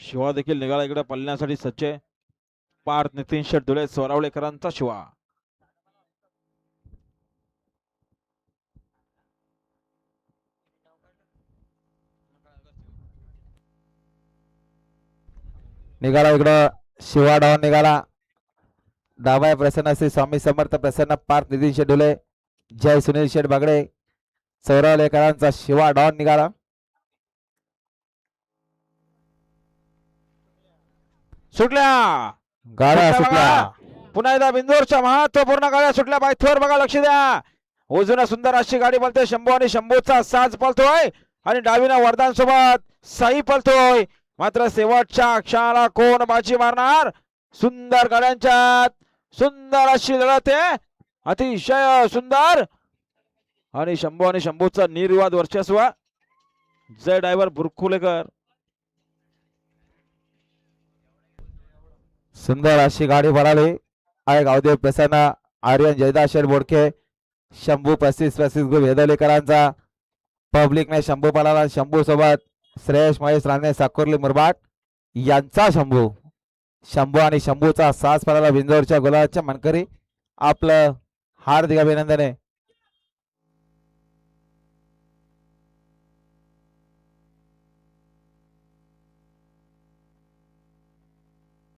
शिवा देखील निघाला इकडे पळण्यासाठी सज्ज. पार्थ नितीन शेट धुळे सोरावळेकरांचा शिवा. निघाला इकडं शिवा डाऊन निघाला. दाबाय प्रसन्न श्री स्वामी समर्थ प्रसन्न पार्थ नितीन शेट धुळे जय सुनील शेठ बागडे सौरवलेकरांचा शिवा डॉन निघाला. सुटल्या गाड्या सुटल्या. पुन्हा एकदा बिंदोरच्या महत्वपूर्ण गाड्या सुटल्या. बायथवर बघा, लक्ष द्या. उजून सुंदर अशी गाडी पळते. शंभू आणि शंभूचा साज पळतोय आणि डावीनं वरदान सोबत साई पळतोय. मात्र शेवटच्या क्षणाला कोण बाजी मारणार? सुंदर गाड्यांच्यात सुंदर अशी लढत आहे, अतिशय सुंदर. आणि शंभू आणि शंभूचा निर्विवाद वर्चस्व. जय ड्रायव्हर बुरकुलेकर. सुंदर अशी गाडी पळाली आहे. गावदेव प्रसन्न आर्यन जयदास शेठ बोडके शंभू 35 वेदवलेकरांचा पब्लिकने शंभू पळाला. शंभू सोबत श्रेयश महेश राणे साकोर्ली मुरबाड यांचा शंभू. शंभू आणि शंभूचा साज पळाला. बिंदोरच्या गुलाबाच्या मनकरी आपलं हार्दिक अभिनंदन आहे.